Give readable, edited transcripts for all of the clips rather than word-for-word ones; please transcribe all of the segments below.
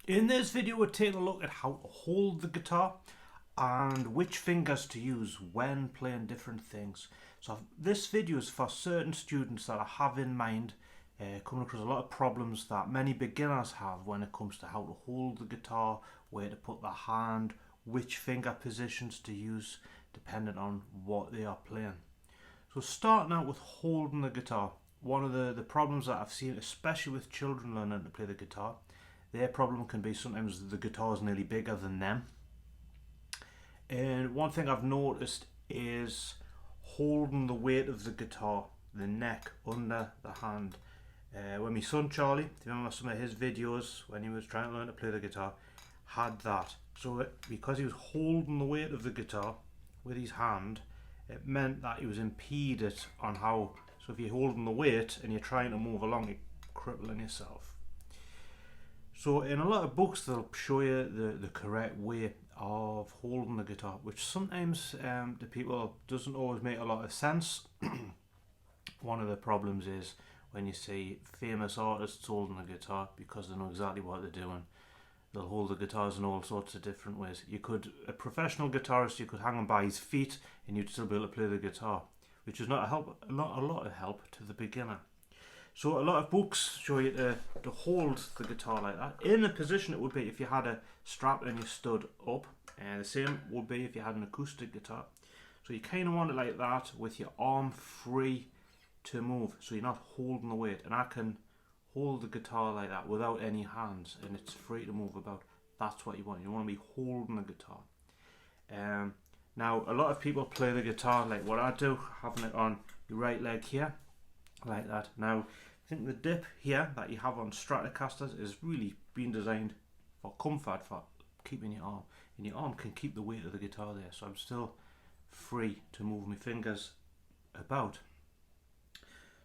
In this video we're taking a look at how to hold the guitar and which fingers to use when playing different things. So this video is for certain students that I have in mind coming across a lot of problems that many beginners have when it comes to how to hold the guitar, where to put the hand, which finger positions to use depending on what they are playing. So starting out with holding the guitar, one of the problems that I've seen, especially with children learning to play the guitar, their problem can be sometimes the guitar is nearly bigger than them. And one thing I've noticed is holding the weight of the guitar, the neck under the hand. When my son Charlie, do you remember some of his videos when he was trying to learn to play the guitar, had that. So because he was holding the weight of the guitar with his hand, it meant that he was impeded on how, so if you're holding the weight and you're trying to move along, you're crippling yourself. So in a lot of books they'll show you the correct way of holding the guitar, which sometimes to people doesn't always make a lot of sense. One of the problems is when you see famous artists holding the guitar, because they know exactly what they're doing, they'll hold the guitars in all sorts of different ways. A professional guitarist, you could hang him by his feet and you'd still be able to play the guitar, which is not a lot of help to the beginner. So a lot of books show you to hold the guitar like that. In the position it would be if you had a strap and you stood up, and the same would be if you had an acoustic guitar. So you kind of want it like that with your arm free to move, so you're not holding the weight. And I can hold the guitar like that without any hands and it's free to move about. That's what you want. You want to be holding the guitar. Now a lot of people play the guitar like what I do, having it on your right leg here, like that. Now I think the dip here that you have on Stratocasters is really been designed for comfort, for keeping your arm, and your arm can keep the weight of the guitar there, so I'm still free to move my fingers about.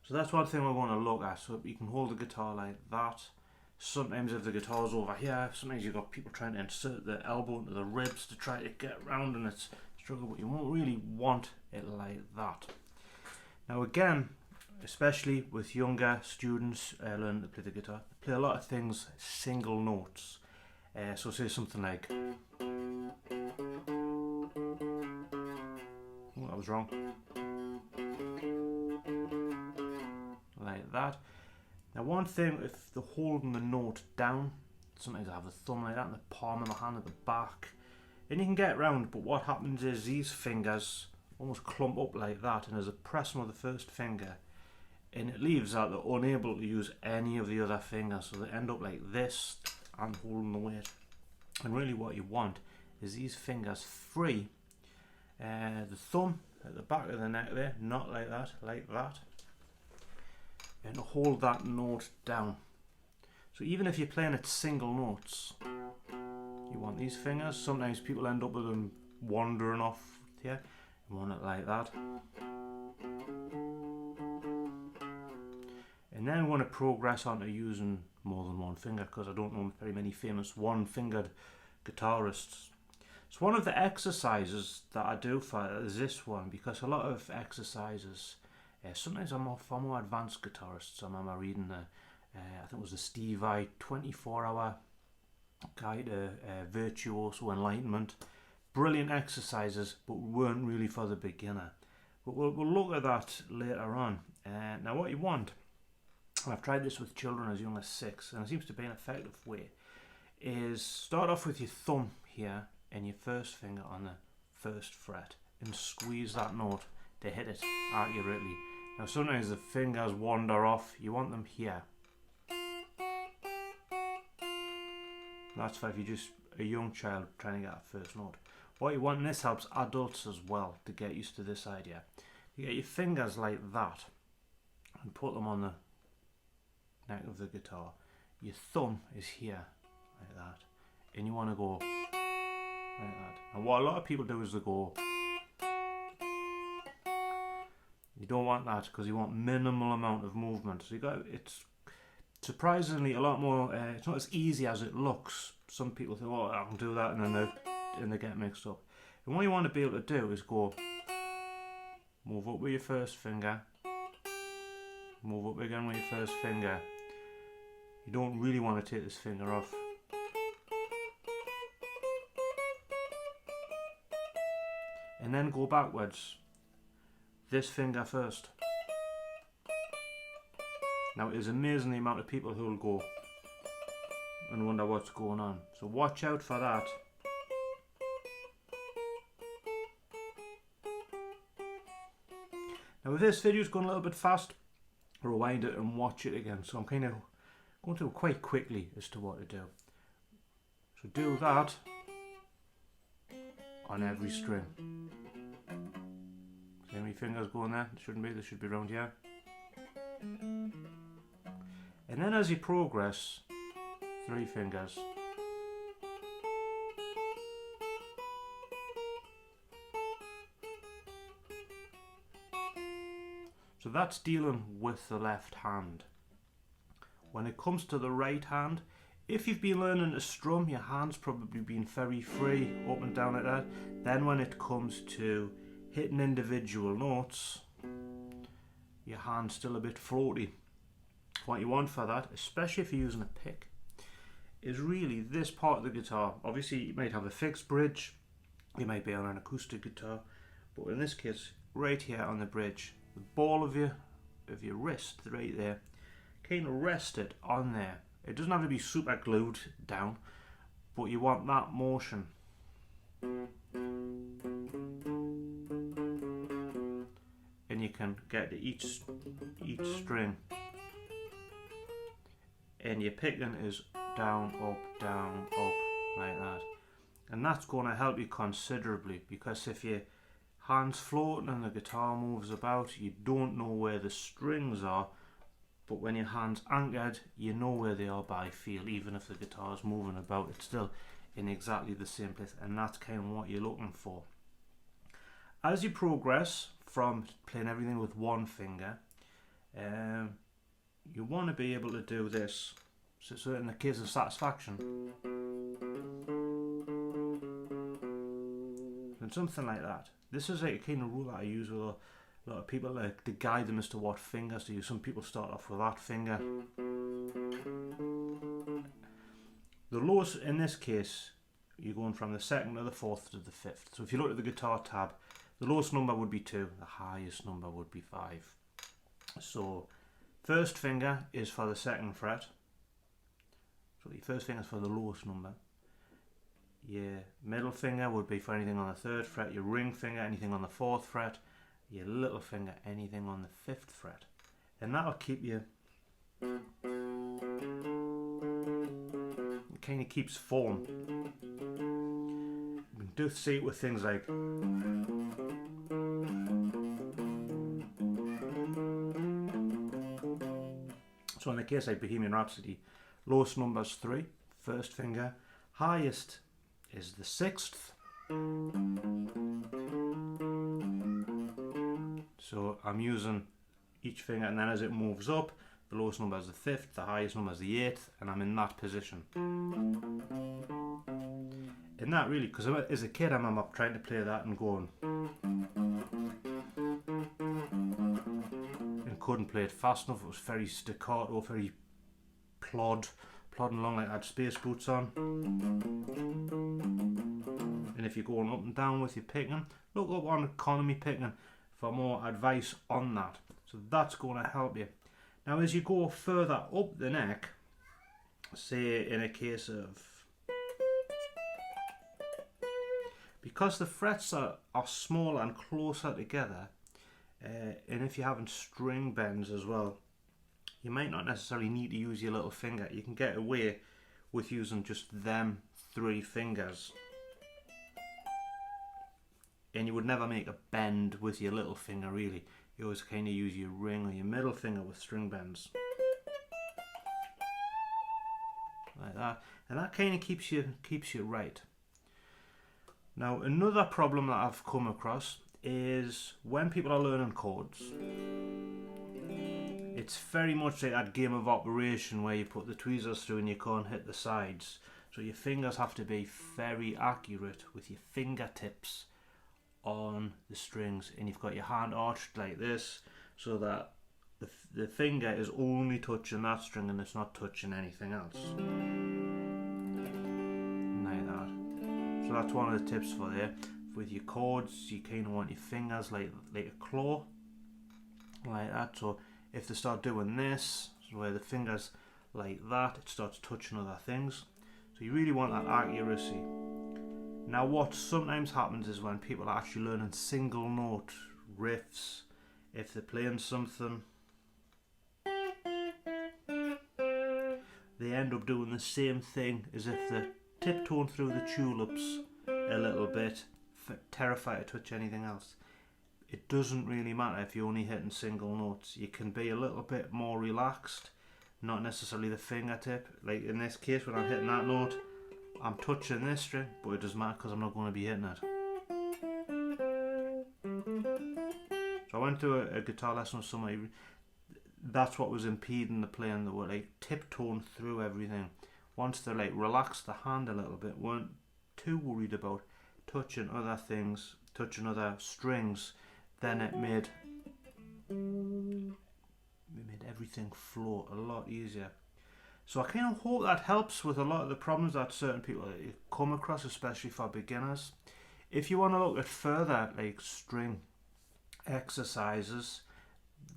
So that's one thing I want to look at. So you can hold the guitar like that. Sometimes if the guitar's over here, sometimes you've got people trying to insert the elbow into the ribs to try to get around and it's struggle, but you won't really want it like that. Now again, especially with younger students learning to play the guitar, they play a lot of things single notes. So say something like, oh, that was wrong, like that. Now one thing, if they're holding the note down, sometimes I have the thumb like that and the palm of my hand at the back, and you can get around, but what happens is these fingers almost clump up like that, and as I press them with the first finger, and it leaves that they're unable to use any of the other fingers, so they end up like this and holding the weight. And really what you want is these fingers free, the thumb at the back of the neck there, not like that, and to hold that note down. So even if you're playing at single notes, you want these fingers. Sometimes people end up with them wandering off here. You want it like that. And then we want to progress on to using more than one finger, because I don't know very many famous one-fingered guitarists. So one of the exercises that I do for is this one, because a lot of exercises, sometimes I'm for more advanced guitarists. I remember reading I think it was the Steve Vai 24-hour guide to virtuoso enlightenment. Brilliant exercises, but weren't really for the beginner. But we'll look at that later on. Now what you want, and I've tried this with children as young as 6, and it seems to be an effective way, is start off with your thumb here and your first finger on the first fret and squeeze that note to hit it accurately. Now sometimes the fingers wander off, you want them here. That's for if you're just a young child trying to get that first note. What you want, and this helps adults as well to get used to this idea, you get your fingers like that and put them on the neck of the guitar. Your thumb is here like that, and you want to go like that. And what a lot of people do is they go, you don't want that, because you want minimal amount of movement. So it's surprisingly a lot more, it's not as easy as it looks. Some people think, oh, I can do that, and then they get mixed up. And what you want to be able to do is go, move up with your first finger, move up again with your first finger. You don't really want to take this finger off. and then go backwards. This finger first. Now it is amazing the amount of people who will go and wonder what's going on. So watch out for that. Now if this video is going a little bit fast, rewind it and watch it again. So I'm kind of going to quite quickly as to what to do. So do that on every string. See how many fingers going there? There shouldn't be, there should be around here. And then as you progress, 3 fingers. So that's dealing with the left hand. When it comes to the right hand, if you've been learning to strum, your hand's probably been very free, up and down like that. Then when it comes to hitting individual notes, your hand's still a bit floaty. What you want for that, especially if you're using a pick, is really this part of the guitar. Obviously you might have a fixed bridge, you might be on an acoustic guitar, but in this case, right here on the bridge, the ball of your wrist right there, kind of rest it on there. It doesn't have to be super glued down, but you want that motion. And you can get to each string. And your picking is down, up, like that. And that's going to help you considerably, because if your hand's floating and the guitar moves about, you don't know where the strings are. But when your hand's anchored, you know where they are by feel. Even if the guitar's moving about, it's still in exactly the same place, and that's kind of what you're looking for. As you progress from playing everything with one finger, you want to be able to do this. So in the case of satisfaction, and something like that. This is a kind of rule that I use with a lot of people, like to guide them as to what fingers to use. Some people start off with that finger. The lowest, in this case, you're going from the 2nd to the 4th to the 5th. So if you look at the guitar tab, the lowest number would be 2, the highest number would be 5. So first finger is for the 2nd fret. So your first finger is for the lowest number. Your middle finger would be for anything on the 3rd fret. Your ring finger, anything on the 4th fret. Your little finger, anything on the 5th fret. And that'll keep you, it kind of keeps form. You can do see it with things like so in the case like Bohemian Rhapsody, lowest number is 3, first finger, highest is the 6th. So I'm using each finger, and then as it moves up, the lowest number is the 5th, the highest number is the 8th, and I'm in that position. And that really, because as a kid I remember trying to play that and going, and couldn't play it fast enough. It was very staccato, very plodding along like I had space boots on. And if you're going up and down with your picking, look up on economy picking for more advice on that. So that's going to help you. Now as you go further up the neck, say in a case of, because the frets are smaller and closer together, and if you're having string bends as well, you might not necessarily need to use your little finger. You can get away with using just them 3 fingers. And you would never make a bend with your little finger really. You always kind of use your ring or your middle finger with string bends. Like that. And that kind of keeps you right. Now another problem that I've come across is when people are learning chords, it's very much like that game of operation where you put the tweezers through and you can't hit the sides. So your fingers have to be very accurate with your fingertips on the strings, and you've got your hand arched like this so that the finger is only touching that string and it's not touching anything else. Like that. So that's one of the tips for there. with your chords, you kind of want your fingers like a claw, like that. So if they start doing this, where the fingers like that, it starts touching other things. So you really want that accuracy. Now what sometimes happens is when people are actually learning single note riffs, if they're playing something, they end up doing the same thing as if they're tiptoeing through the tulips a little bit, terrified to touch anything else. It doesn't really matter if you're only hitting single notes. You can be a little bit more relaxed, not necessarily the fingertip. Like in this case, when I'm hitting that note, I'm touching this string, but it doesn't matter because I'm not going to be hitting it. So I went to a guitar lesson with somebody. That's what was impeding the playing. They were like tiptoeing through everything. Once they like relaxed the hand a little bit, weren't too worried about touching other things, touching other strings, then it made everything flow a lot easier. So I kind of hope that helps with a lot of the problems that certain people come across, especially for beginners. If you want to look at further like string exercises,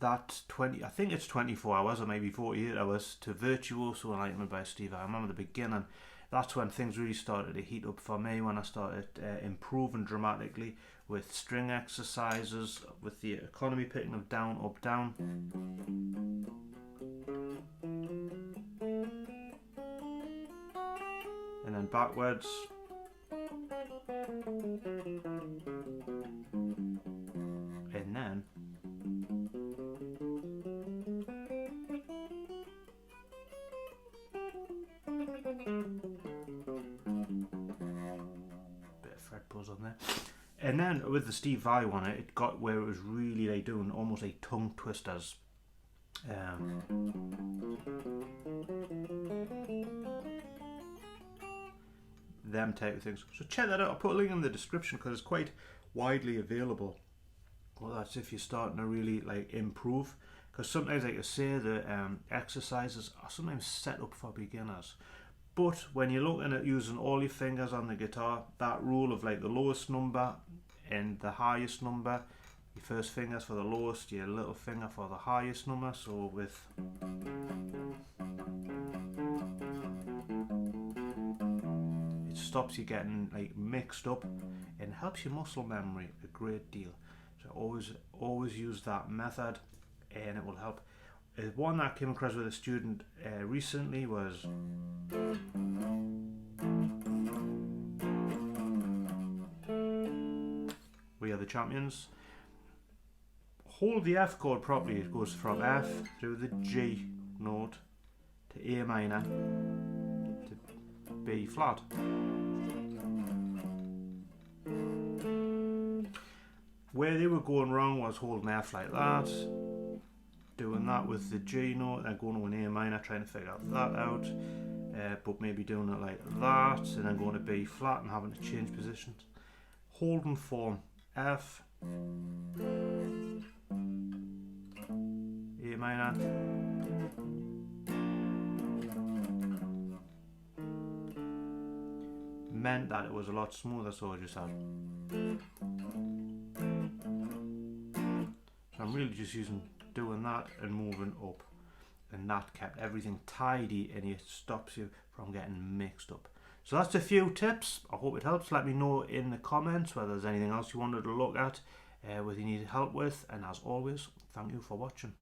that I think it's 24 hours or maybe 48 hours to Virtuoso Enlightenment by Steve. I remember the beginning. That's when things really started to heat up for me, when I started improving dramatically with string exercises, with the economy picking up down, up, down. And then backwards. And then bit of fret buzz on there. And then with the Steve Vai one, it got where it was really like doing almost like tongue twisters. Them type of things. So check that out. I'll put a link in the description because it's quite widely available. Well, that's if you're starting to really like improve. Because sometimes, like I say, the exercises are sometimes set up for beginners. But when you're looking at using all your fingers on the guitar, that rule of like the lowest number and the highest number, your first finger's for the lowest, your little finger for the highest number. So with it stops you getting like mixed up and helps your muscle memory a great deal. So always use that method and it will help. One that I came across with a student recently was We Are the Champions. Hold the F chord properly. It goes from F through the G note to A minor to B flat. Where they were going wrong was holding F like that, doing that with the G note, then going to an A minor, trying to figure that out, but maybe doing it like that, and then going to B flat and having to change positions. Holding form F, A minor, meant that it was a lot smoother, so I just had. So I'm really just doing that and moving up, and that kept everything tidy and it stops you from getting mixed up. So that's a few tips. I hope it helps. Let me know in the comments whether there's anything else you wanted to look at, whether you need help with, and as always, thank you for watching.